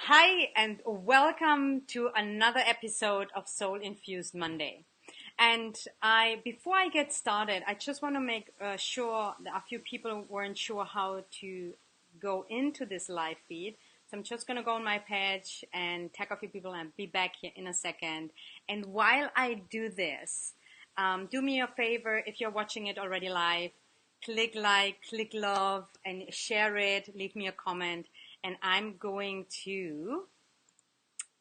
Hi, and welcome to another episode of Soul Infused Monday. And before I get started, I just want to make sure that a few people weren't sure how to go into this live feed. So I'm just going to go on my page and tag a few people and be back here in a second. And while I do this, do me a favor if you're watching it already live, click like, click love, and share it. Leave me a comment. And I'm going to,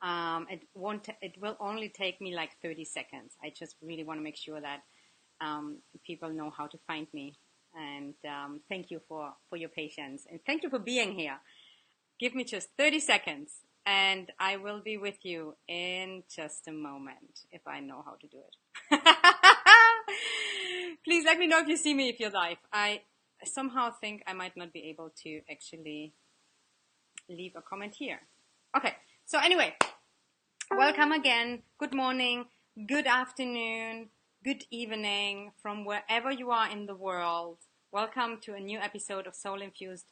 it will only take me like 30 seconds. I just really want to make sure that people know how to find me. And thank you for your patience. And thank you for being here. Give me just 30 seconds and I will be with you in just a moment if I know how to do it. Please let me know if you see me, if you're live. I somehow think I might not be able to actually leave a comment here. Okay, so anyway, welcome again. Good morning, good afternoon, good evening from wherever you are in the world. Welcome to a new episode of Soul Infused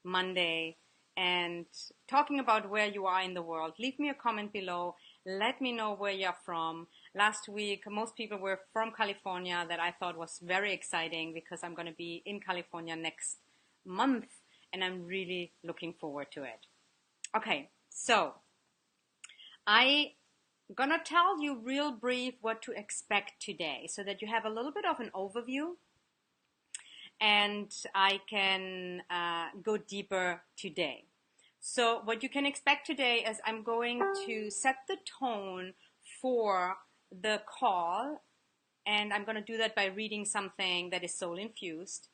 Monday and talking about where you are in the world. Leave me a comment below. Let me know where you're from. Last week, most people were from California. That I thought was very exciting because I'm going to be in California next month and I'm really looking forward to it. Okay, so I'm gonna tell you real brief what to expect today so that you have a little bit of an overview and I can go deeper today. So what you can expect today is I'm going to set the tone for the call, and I'm going to do that by reading something that is soul infused.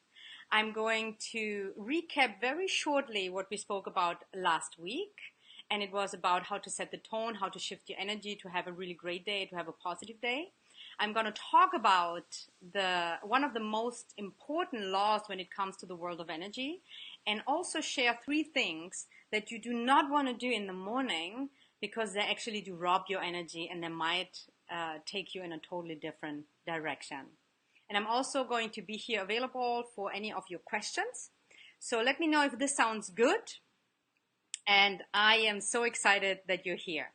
I'm going to recap very shortly what we spoke about last week. And it was about how to set the tone, how to shift your energy to have a really great day, to have a positive day. I'm going to talk about one of the most important laws when it comes to the world of energy, and also share 3 things that you do not want to do in the morning because they actually do rob your energy and they might take you in a totally different direction. And I'm also going to be here available for any of your questions. So let me know if this sounds good. And I am so excited that you're here.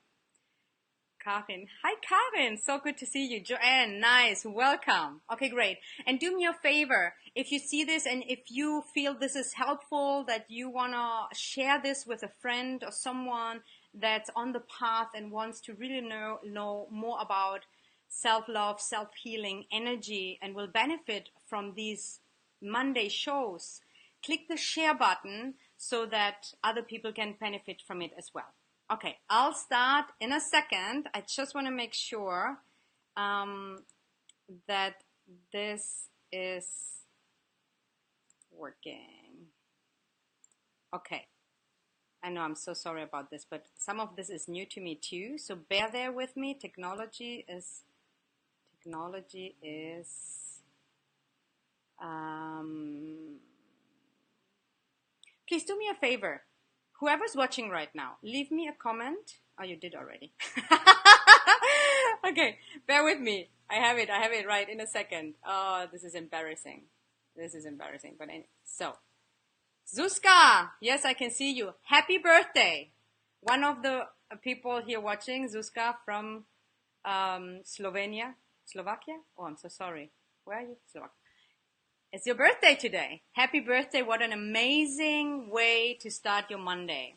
Karin. Hi, Karin. So good to see you. Joanne, nice. Welcome. Okay, great. And do me a favor. If you see this and if you feel this is helpful, that you want to share this with a friend or someone that's on the path and wants to really know more about self-love, self-healing, energy, and will benefit from these Monday shows, click the share button so that other people can benefit from it as well. Okay, I'll start in a second. I just want to make sure that this is working. Okay, I know I'm so sorry about this, but some of this is new to me too, so bear there with me. Technology is please do me a favor. Whoever's watching right now, leave me a comment. Oh, you did already. Okay, bear with me. I have it right in a second. Oh, this is embarrassing. But so, Zuzka, yes, I can see you. Happy birthday. One of the people here watching, Zuzka from Slovakia. Oh, I'm so sorry. Where are you? Slovakia. It's your birthday today. Happy birthday. What an amazing way to start your Monday.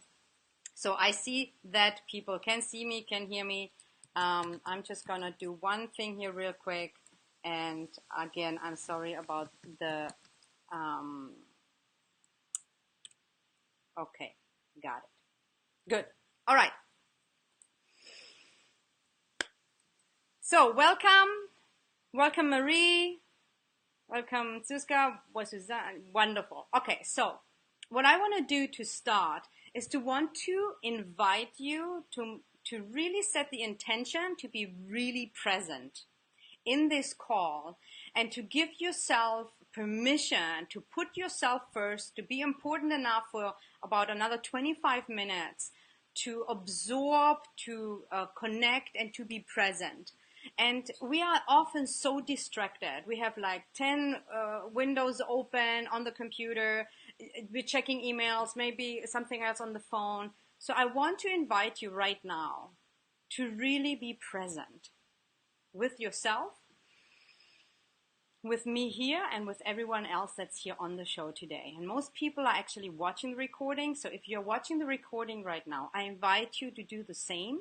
So I see that people can see me, can hear me. I'm just going to do one thing here real quick. And again, I'm sorry about the... okay, got it. Good. All right. So welcome. Welcome, Marie. Welcome, Zuzka. Wonderful. Okay, so what I want to do to start is to want to invite you to really set the intention to be really present in this call and to give yourself permission to put yourself first, to be important enough for about another 25 minutes to absorb, to connect, and to be present. And we are often so distracted. We have like 10 windows open on the computer. We're checking emails, maybe something else on the phone. So I want to invite you right now to really be present with yourself, with me here, and with everyone else that's here on the show today. And most people are actually watching the recording. So if you're watching the recording right now, I invite you to do the same.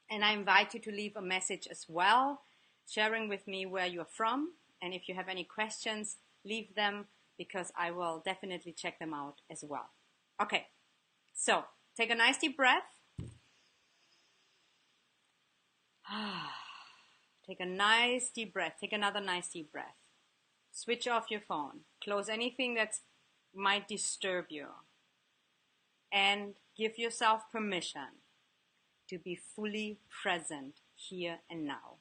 And I invite you to leave a message as well, sharing with me where you're from. And if you have any questions, leave them, because I will definitely check them out as well. Okay, so take a nice deep breath. Take a nice deep breath. Take another nice deep breath. Switch off your phone. Close anything that might disturb you. And give yourself permission to be fully present here and now.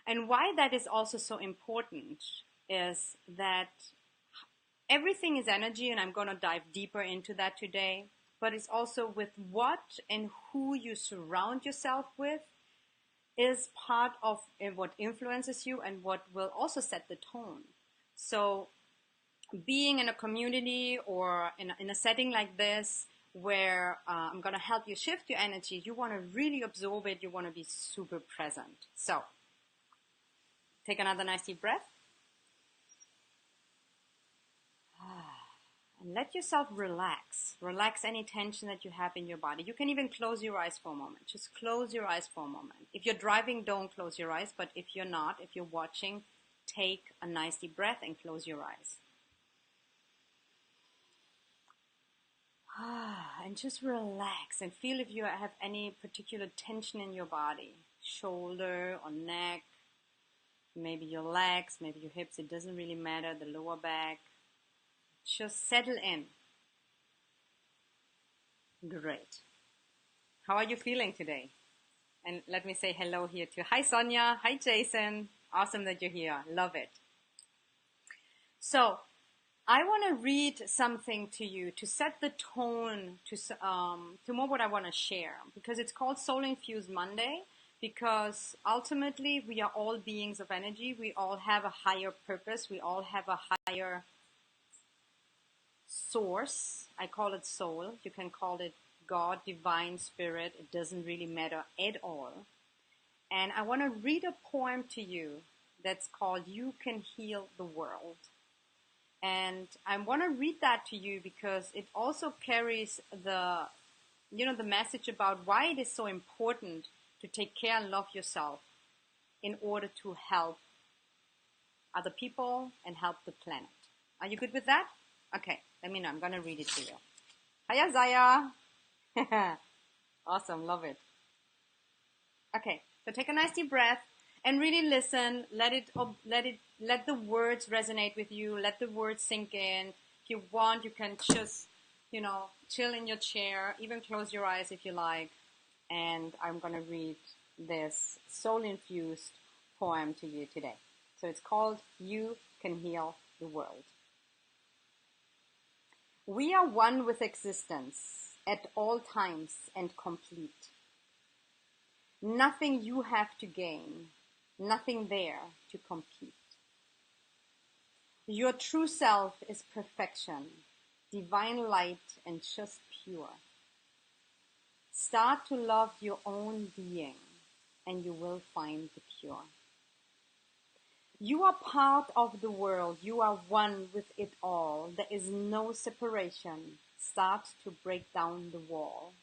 And why that is also so important is that everything is energy, and I'm going to dive deeper into that today. But it's also with what and who you surround yourself with is part of what influences you and what will also set the tone. So being in a community or in a setting like this where I'm going to help you shift your energy, you want to really absorb it. You want to be super present. So take another nice deep breath. And let yourself relax. Relax any tension that you have in your body. You can even close your eyes for a moment. Just close your eyes for a moment. If you're driving, don't close your eyes. But if you're not, if you're watching, take a nice deep breath and close your eyes. And just relax and feel if you have any particular tension in your body. Shoulder or neck, maybe your legs, maybe your hips. It doesn't really matter. The lower back. Just settle in. Great. How are you feeling today? And let me say hello here too. Hi Sonia. Hi Jason. Awesome that you're here. Love it. So I want to read something to you to set the tone to more what I want to share, because it's called Soul Infused Monday, because ultimately we are all beings of energy. We all have a higher purpose. We all have a higher source. I call it soul. You can call it God, divine spirit. It doesn't really matter at all. And I want to read a poem to you that's called You Can Heal the World. And I want to read that to you because it also carries the message about why it is so important to take care and love yourself in order to help other people and help the planet. Are you good with that? Okay, let me know. I'm going to read it to you. Hiya, Zaya. Awesome, love it. Okay, so take a nice deep breath and really listen. Let the words resonate with you. Let the words sink in. If you want, you can just, chill in your chair. Even close your eyes if you like. And I'm going to read this soul-infused poem to you today. So it's called You Can Heal the World. We are one with existence at all times and complete. Nothing you have to gain, nothing there to compete. Your true self is perfection, divine light and just pure. Start to love your own being and you will find the cure. You are part of the world. You are one with it all. There is no separation. Start to break down the wall.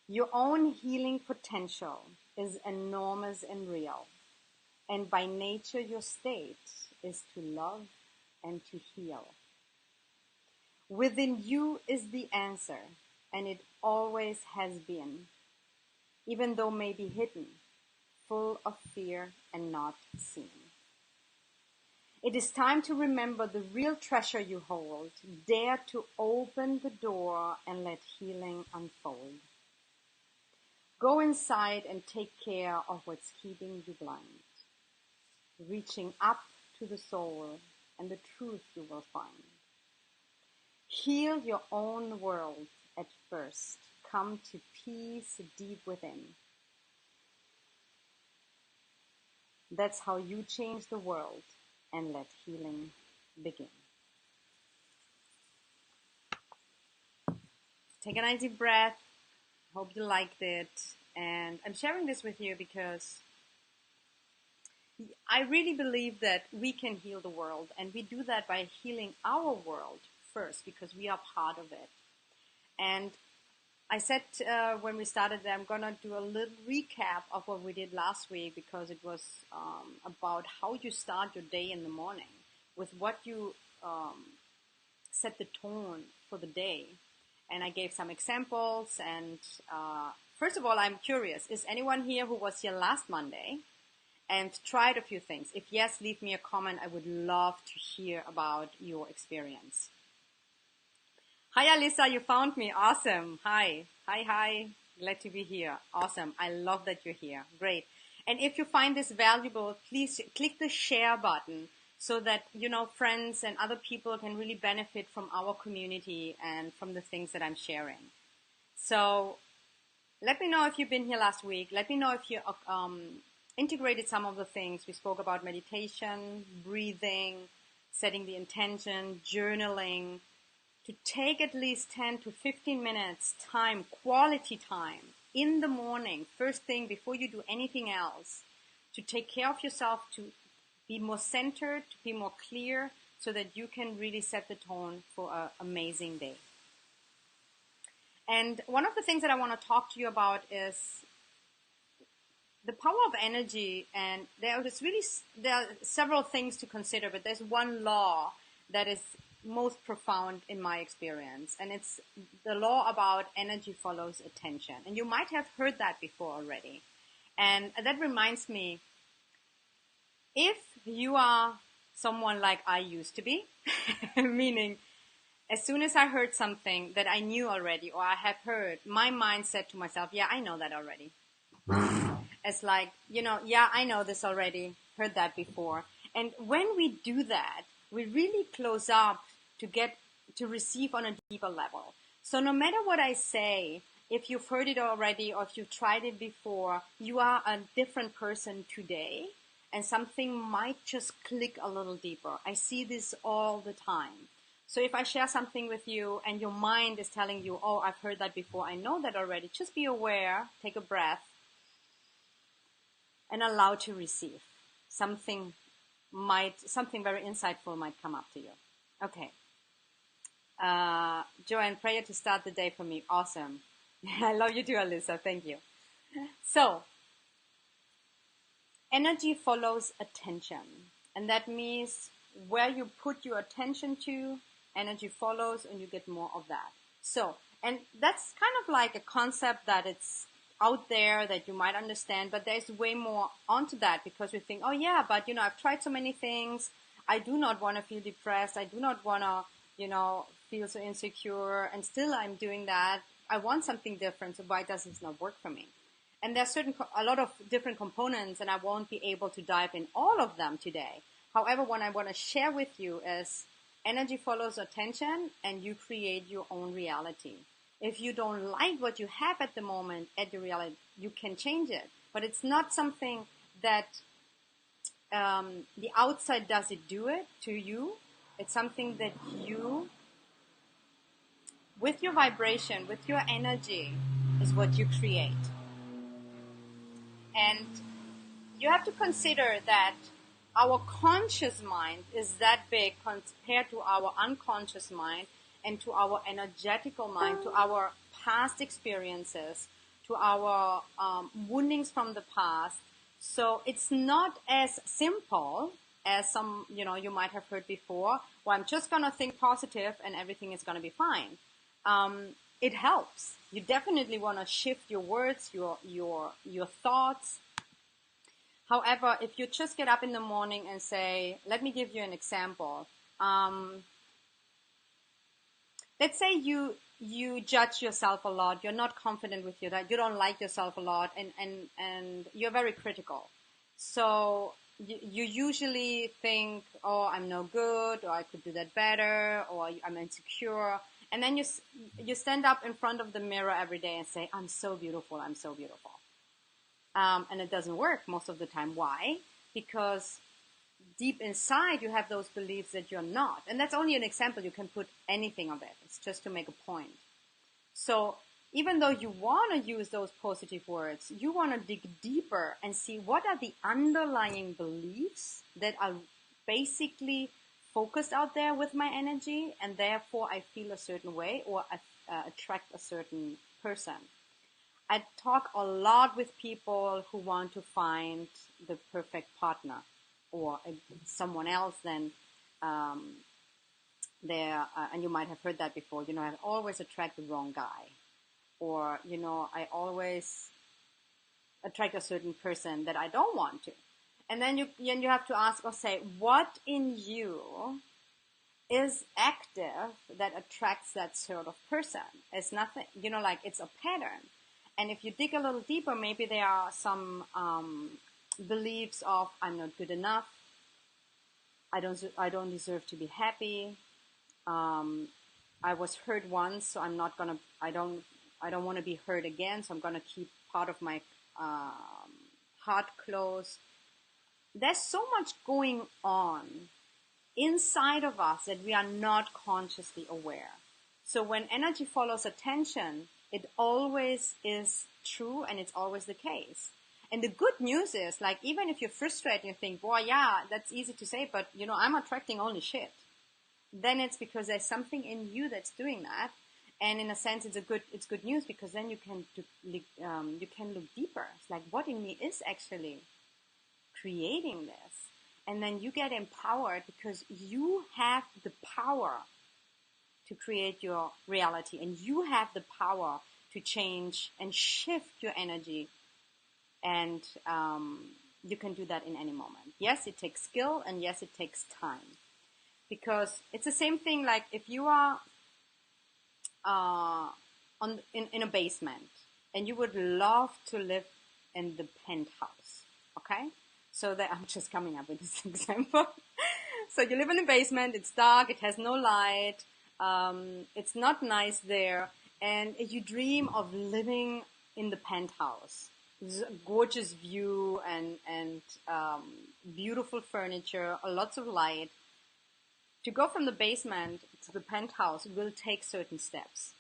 Your own healing potential is enormous and real. And by nature, your state is to love and to heal. Within you is the answer, and it always has been, even though maybe hidden, full of fear and not seen. It is time to remember the real treasure you hold. Dare to open the door and let healing unfold. Go inside and take care of what's keeping you blind. Reaching up to the soul and the truth you will find. Heal your own world at first. Come to peace deep within. That's how you change the world and let healing begin. take a nice deep breath. Hope you liked it. And I'm sharing this with you because I really believe that we can heal the world, and we do that by healing our world first because we are part of it. And I said when we started that I'm going to do a little recap of what we did last week because it was about how you start your day in the morning with what you set the tone for the day. And I gave some examples. And first of all, I'm curious, is anyone here who was here last Monday and tried a few things? If yes, leave me a comment. I would love to hear about your experience. Hi, Alyssa, you found me. Awesome. Hi. Glad to be here. Awesome. I love that you're here. Great. And if you find this valuable, please click the share button so that, friends and other people can really benefit from our community and from the things that I'm sharing. So let me know if you've been here last week. Let me know if you integrated some of the things. We spoke about meditation, breathing, setting the intention, journaling, to take at least 10 to 15 minutes time, quality time in the morning, first thing before you do anything else, to take care of yourself, to be more centered, to be more clear, so that you can really set the tone for an amazing day. And one of the things that I want to talk to you about is the power of energy. And there are several things to consider, but there's one law that is most profound in my experience, and it's the law about energy follows attention. And you might have heard that before already. And that reminds me, if you are someone like I used to be, meaning as soon as I heard something that I knew already or I have heard, my mind said to myself, yeah, I know that already. It's like, yeah, I know this already, heard that before. And when we do that, we really close up to receive on a deeper level. So no matter what I say, if you've heard it already or if you've tried it before, you are a different person today, and something might just click a little deeper. I see this all the time. So if I share something with you and your mind is telling you, oh, I've heard that before, I know that already, just be aware, take a breath, and allow to receive. Something very insightful might come up to you. Okay. Joanne, prayer to start the day for me. Awesome. I love you too, Alyssa. Thank you. So, energy follows attention. And that means where you put your attention to, energy follows, and you get more of that. So, and that's kind of like a concept that it's out there that you might understand, but there's way more onto that because we think, oh yeah, but I've tried so many things. I do not want to feel depressed. I do not want to, feel so insecure, and still I'm doing that. I want something different, so why does this not work for me? And there's a lot of different components, and I won't be able to dive in all of them today. However, what I want to share with you is energy follows attention, and you create your own reality. If you don't like what you have at the moment, at the reality, you can change it. But it's not something that the outside does it do it to you. It's something that you, with your vibration, with your energy, is what you create. And you have to consider that our conscious mind is that big compared to our unconscious mind and to our energetical mind, to our past experiences, to our woundings from the past. So it's not as simple as some, you might have heard before, well, I'm just going to think positive and everything is going to be fine. It helps. You definitely want to shift your words, your thoughts. However, if you just get up in the morning and say, let me give you an example. Let's say you judge yourself a lot. You're not confident with you, that you don't like yourself a lot, and you're very critical. So you usually think, oh, I'm no good, or I could do that better, or I'm insecure. And then you stand up in front of the mirror every day and say, I'm so beautiful, I'm so beautiful. And it doesn't work most of the time. Why? Because deep inside you have those beliefs that you're not. And that's only an example. You can put anything of it. It's just to make a point. So even though you want to use those positive words, you want to dig deeper and see what are the underlying beliefs that are basically focused out there with my energy, and therefore I feel a certain way or I attract a certain person. I talk a lot with people who want to find the perfect partner or someone else. Then and you might have heard that before, I always attract the wrong guy, or, I always attract a certain person that I don't want to. And then you have to ask or say, what in you is active that attracts that sort of person? It's nothing, like it's a pattern. And if you dig a little deeper, maybe there are some beliefs of I'm not good enough, I don't deserve to be happy, I was hurt once, so I don't want to be hurt again, so I'm gonna keep part of my heart closed. There's so much going on inside of us that we are not consciously aware. So when energy follows attention, it always is true and it's always the case. And the good news is, like, even if you're frustrated and you think, boy, yeah, that's easy to say, but I'm attracting only shit. Then it's because there's something in you that's doing that. And in a sense, it's good news, because then you can look deeper. It's like, what in me is actually creating this? And then you get empowered because you have the power to create your reality, and you have the power to change and shift your energy. And you can do that in any moment. Yes, it takes skill, and yes, it takes time. Because it's the same thing, like if you are in a basement and you would love to live in the penthouse, okay? So that I'm just coming up with this example. So you live in a basement, it's dark, it has no light, it's not nice there, and you dream of living in the penthouse. Gorgeous view and beautiful furniture, lots of light. To go from the basement to the penthouse will take certain steps.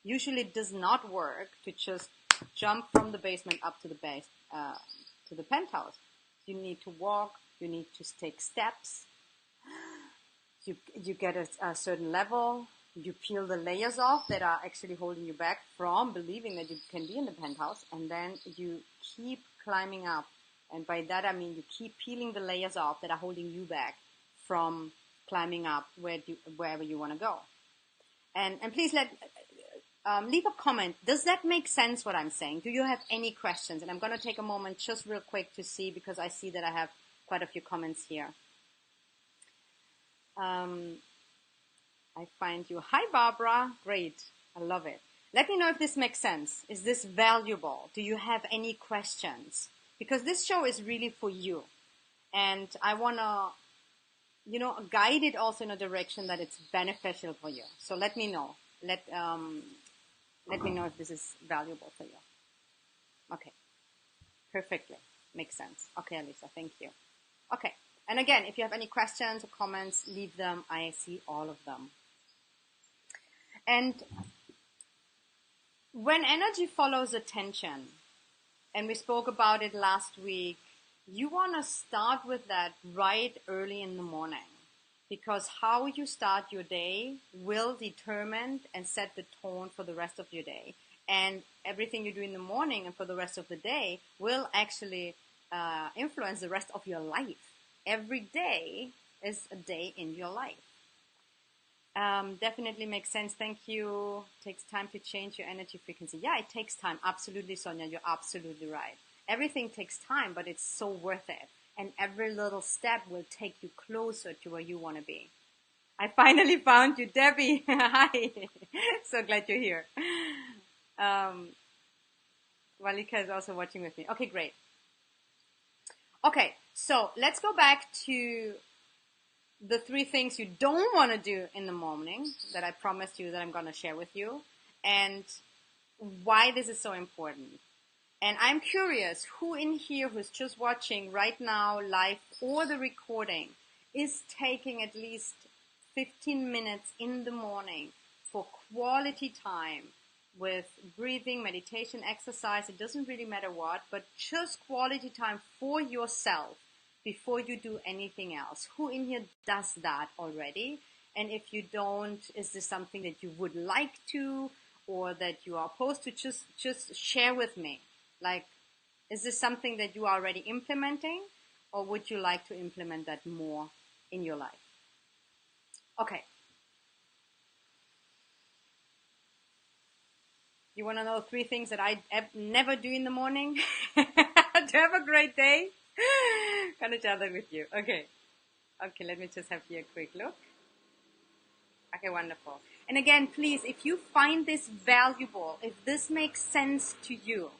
Usually it does not work to just jump from the basement up to the penthouse. You need to walk, you need to take steps, you get a certain level, you peel the layers off that are actually holding you back from believing that you can be in the penthouse, and then you keep climbing up. And by that I mean you keep peeling the layers off that are holding you back from climbing up wherever you want to go. And please leave a comment. Does that make sense what I'm saying? Do you have any questions? And I'm going to take a moment just real quick to see, because I see that I have quite a few comments here. I find you. Hi, Barbara. Great. I love it. Let me know if this makes sense. Is this valuable? Do you have any questions? Because this show is really for you. And I want to, guide it also in a direction that it's beneficial for you. So let me know. Let me know if this is valuable for you. Okay. Perfectly. Makes sense. Okay, Alisa. Thank you. Okay. And again, if you have any questions or comments, leave them. I see all of them. And when energy follows attention, and we spoke about it last week, you want to start with that right early in the morning, because how you start your day will determine and set the tone for the rest of your day. And everything you do in the morning and for the rest of the day will actually influence the rest of your life. Every day is a day in your life. Definitely makes sense. Thank you. Takes time to change your energy frequency. Yeah, it takes time. Absolutely, Sonia. You're absolutely right. Everything takes time, but it's so worth it. And every little step will take you closer to where you want to be. I finally found you, Debbie. Hi. So glad you're here. Walika is also watching with me. Okay, great. Okay, so let's go back to the 3 things you don't want to do in the morning that I promised you that I'm going to share with you, and why this is so important. And I'm curious who in here who's just watching right now, live or the recording, is taking at least 15 minutes in the morning for quality time with breathing, meditation, exercise. It doesn't really matter what, but just quality time for yourself before you do anything else. Who in here does that already? And if you don't, is this something that you would like to, or that you are opposed to? Just share with me. Like, is this something that you are already implementing, or would you like to implement that more in your life? Okay. You want to know 3 things that I never do in the morning to have a great day? Gonna share that with you. Okay. Okay, let me just have here a quick look. Okay, wonderful. And again, please, if you find this valuable, if this makes sense to you,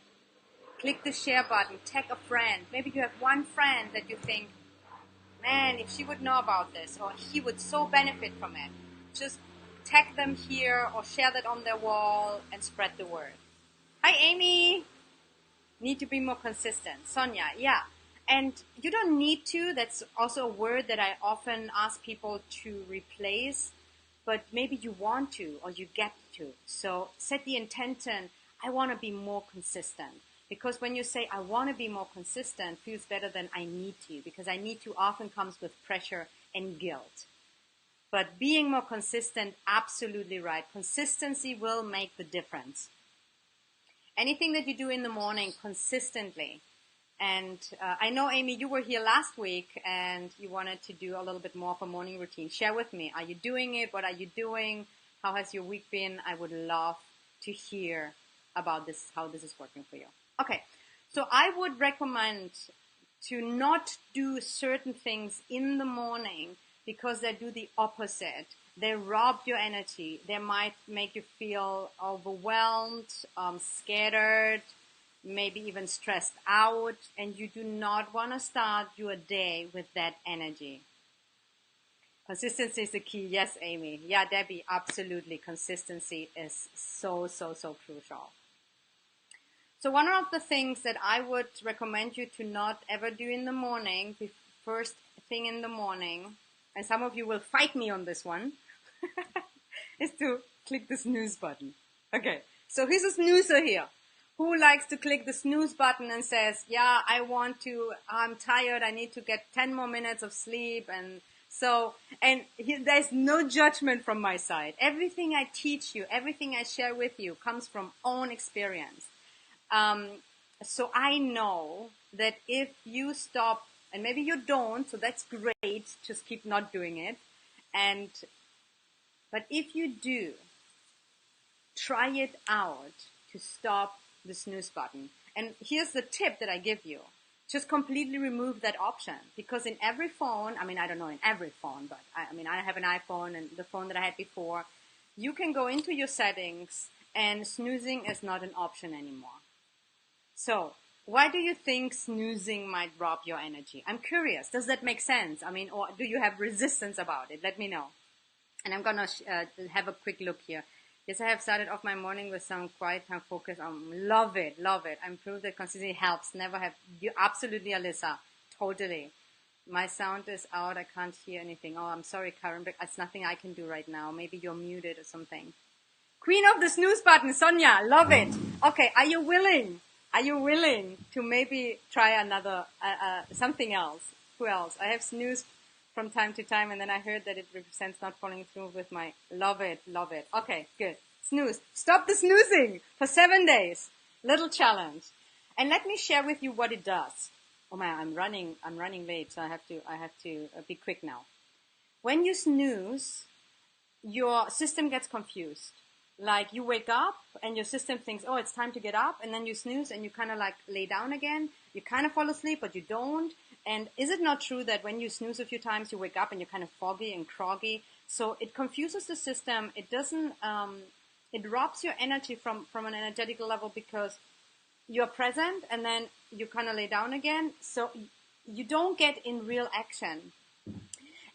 click the share button, tag a friend. Maybe you have one friend that you think, man, if she would know about this, or he would so benefit from it. Just tag them here or share that on their wall and spread the word. Hi, Amy. Need to be more consistent. Sonia, yeah. And you don't need to. That's also a word that I often ask people to replace. But maybe you want to, or you get to. So set the intention, I want to be more consistent. Because when you say, I want to be more consistent, feels better than I need to. Because I need to often comes with pressure and guilt. But being more consistent, absolutely right. Consistency will make the difference. Anything that you do in the morning consistently. And I know, Amy, you were here last week and you wanted to do a little bit more of a morning routine. Share with me. Are you doing it? What are you doing? How has your week been? I would love to hear about this, how this is working for you. Okay, so I would recommend to not do certain things in the morning because they do the opposite. They rob your energy. They might make you feel overwhelmed, scattered, maybe even stressed out, and you do not want to start your day with that energy. Consistency is the key. Yes, Amy. Yeah, Debbie, absolutely. Consistency is so crucial. So one of the things that I would recommend you to not ever do in the morning, the first thing in the morning, and some of you will fight me on this one, is to click the snooze button. Okay, so who's a snoozer here? Who likes to click the snooze button and says, yeah, I'm tired, I need to get 10 more minutes of sleep. And there's no judgment from my side. Everything I teach you, everything I share with you comes from own experience. So I know that if you stop, and maybe you don't, so that's great, just keep not doing it. But if you do, try it out to stop the snooze button. And here's the tip that I give you. Just completely remove that option. Because in every phone, I don't know in every phone, but I have an iPhone and the phone that I had before, you can go into your settings and snoozing is not an option anymore. So why do you think snoozing might rob your energy? I'm curious. Does that make sense? Or do you have resistance about it? Let me know. And I'm going to have a quick look here. Yes, I have started off my morning with some quiet time focus. Love it. I'm proved that consistency helps. You absolutely, Alyssa. Totally. My sound is out. I can't hear anything. Oh, I'm sorry, Karen, but it's nothing I can do right now. Maybe you're muted or something. Queen of the snooze button, Sonia. Love it. Okay, are you willing? Are you willing to maybe try another, something else? Who else? I have snoozed from time to time, and then I heard that it represents not following through with my love it. Okay, good. Snooze. Stop the snoozing for 7 days. Little challenge. And let me share with you what it does. Oh my, I'm running late, so I have to be quick now. When you snooze, your system gets confused. Like you wake up and your system thinks, oh, it's time to get up, and then you snooze and you kind of like lay down again. You kind of fall asleep, but you don't. And is it not true that when you snooze a few times, you wake up and you're kind of foggy and groggy? So it confuses the system. It doesn't, it robs your energy from an energetical level because you're present and then you kind of lay down again. So you don't get in real action.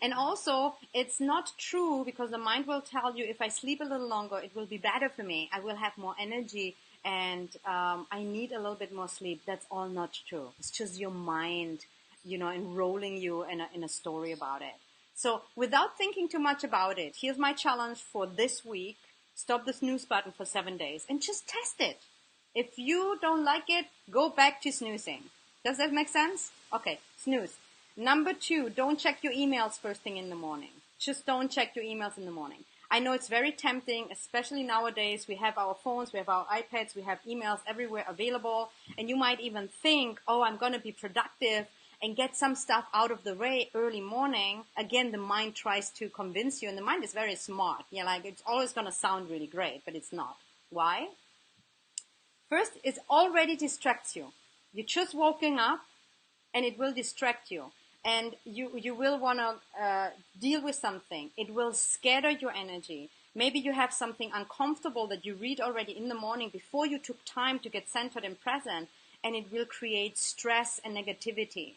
And also, it's not true because the mind will tell you if I sleep a little longer, it will be better for me. I will have more energy and I need a little bit more sleep. That's all not true. It's just your mind, enrolling you in a story about it. So without thinking too much about it, here's my challenge for this week. Stop the snooze button for 7 days and just test it. If you don't like it, go back to snoozing. Does that make sense? Okay, snooze. Number 2, don't check your emails first thing in the morning. Just don't check your emails in the morning. I know it's very tempting, especially nowadays. We have our phones, we have our iPads, we have emails everywhere available. And you might even think, oh, I'm going to be productive and get some stuff out of the way early morning. Again, the mind tries to convince you, and the mind is very smart. Yeah, like it's always going to sound really great, but it's not. Why? First, it already distracts you. You're just waking up and it will distract you. And you will want to deal with something. It will scatter your energy. Maybe you have something uncomfortable that you read already in the morning before you took time to get centered and present, and it will create stress and negativity.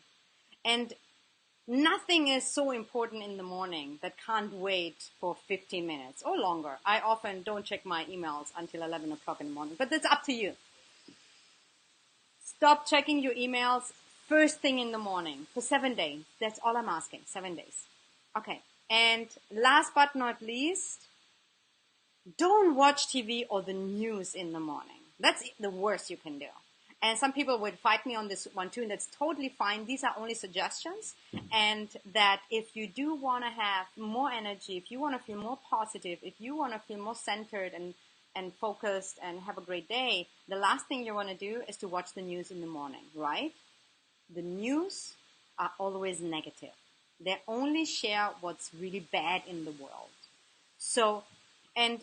And nothing is so important in the morning that can't wait for 15 minutes or longer. I often don't check my emails until 11 o'clock in the morning, but that's up to you. Stop checking your emails first thing in the morning for 7 days. That's all I'm asking, 7 days. Okay, and last but not least, don't watch TV or the news in the morning. That's the worst you can do. And some people would fight me on this one too, and that's totally fine. These are only suggestions. And that if you do want to have more energy, if you want to feel more positive, if you want to feel more centered and focused and have a great day, the last thing you want to do is to watch the news in the morning, right? The news are always negative. They only share what's really bad in the world. So, and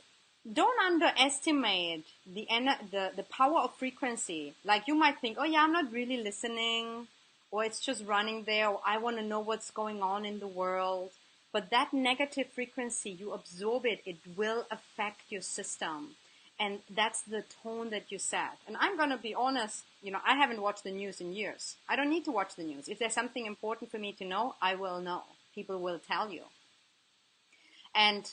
don't underestimate the power of frequency. Like you might think, oh yeah, I'm not really listening, or it's just running there, or I want to know what's going on in the world. But that negative frequency, you absorb it, it will affect your system. And that's the tone that you set. And I'm going to be honest, I haven't watched the news in years. I don't need to watch the news. If there's something important for me to know, I will know. People will tell you. And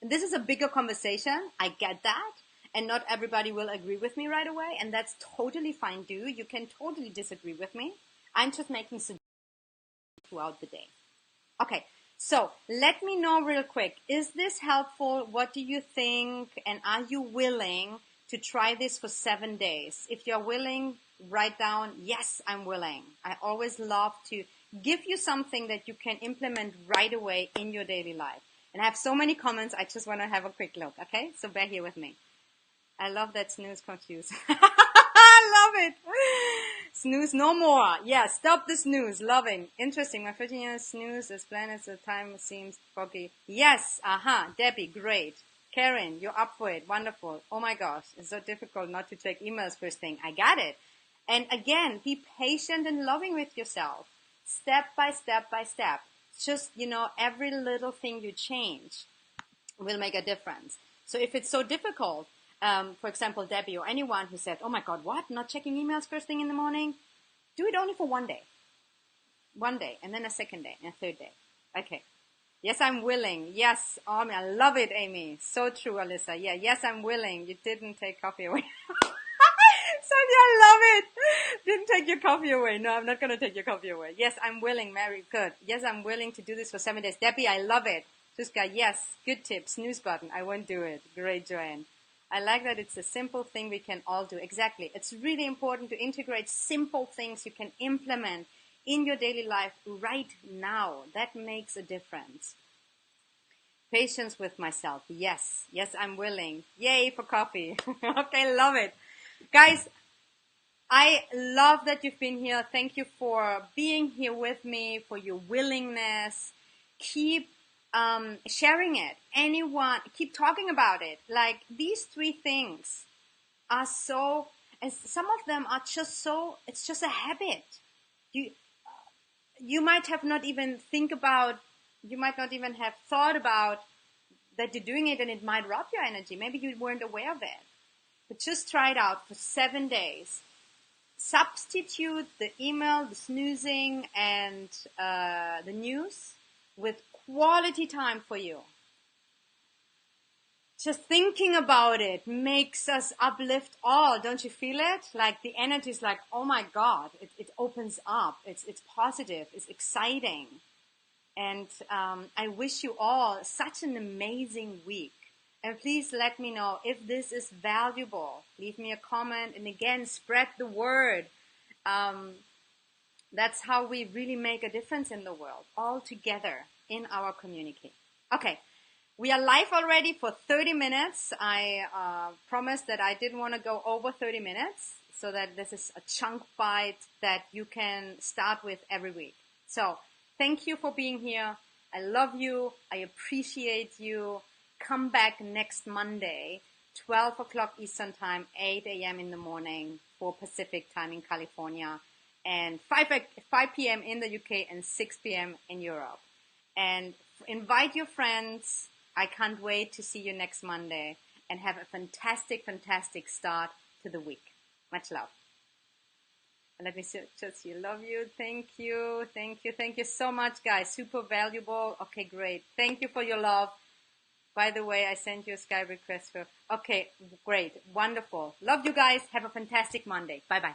this is a bigger conversation. I get that. And not everybody will agree with me right away. And that's totally fine too. You can totally disagree with me. I'm just making suggestions throughout the day. Okay. So let me know real quick. Is this helpful? What do you think? And are you willing to try this for 7 days? If you're willing, write down, yes, I'm willing. I always love to give you something that you can implement right away in your daily life. And I have so many comments. I just want to have a quick look. Okay, so bear here with me. I love that snooze confused. I love it. Snooze no more. Yeah, stop the snooze. Loving. Interesting. My 15-year snooze as planned as the time seems foggy. Yes. Debbie, great. Karen, you're up for it. Wonderful. Oh my gosh. It's so difficult not to check emails first thing. I got it. And again, be patient and loving with yourself. Step by step by step. Just, every little thing you change will make a difference. So if it's so difficult, for example, Debbie or anyone who said, oh my God, what? Not checking emails first thing in the morning? Do it only for 1 day. 1 day, and then a second day, and a third day. Okay. Yes, I'm willing. Yes, I love it, Amy. So true, Alyssa. Yeah, yes, I'm willing. You didn't take coffee away. Sonia, I love it. Didn't take your coffee away. No, I'm not going to take your coffee away. Yes, I'm willing, Mary. Good. Yes, I'm willing to do this for 7 days. Debbie, I love it. Tuska, yes. Good tip. Snooze button. I won't do it. Great, Joanne. I like that it's a simple thing we can all do. Exactly. It's really important to integrate simple things you can implement in your daily life right now. That makes a difference. Patience with myself. Yes. Yes, I'm willing. Yay for coffee. Okay, love it. Guys, I love that you've been here. Thank you for being here with me, for your willingness. Keep sharing it. Anyone, keep talking about it. Like these 3 things are so, and some of them are just so, it's just a habit. You might have not even you might not even have thought about that you're doing it, and it might rob your energy. Maybe you weren't aware of it. But just try it out for 7 days. Substitute the email, the snoozing, and the news with quality time for you. Just thinking about it makes us uplift all. Don't you feel it? Like the energy is like, oh my God, it opens up. It's positive. It's exciting. And I wish you all such an amazing week. And please let me know if this is valuable. Leave me a comment, and again, spread the word. That's how we really make a difference in the world, all together in our community. Okay, we are live already for 30 minutes. I promised that I didn't want to go over 30 minutes, so that this is a chunk bite that you can start with every week. So thank you for being here. I love you. I appreciate you. Come back next Monday, 12 o'clock Eastern Time, 8 a.m. in the morning for Pacific Time in California, and 5 p.m. in the UK and 6 p.m. in Europe. And invite your friends. I can't wait to see you next Monday, and have a fantastic, fantastic start to the week. Much love. And let me just you. Love you. Thank you. Thank you. Thank you so much, guys. Super valuable. Okay, great. Thank you for your love. By the way, I sent you a Skype request for... Okay, great. Wonderful. Love you guys. Have a fantastic Monday. Bye-bye.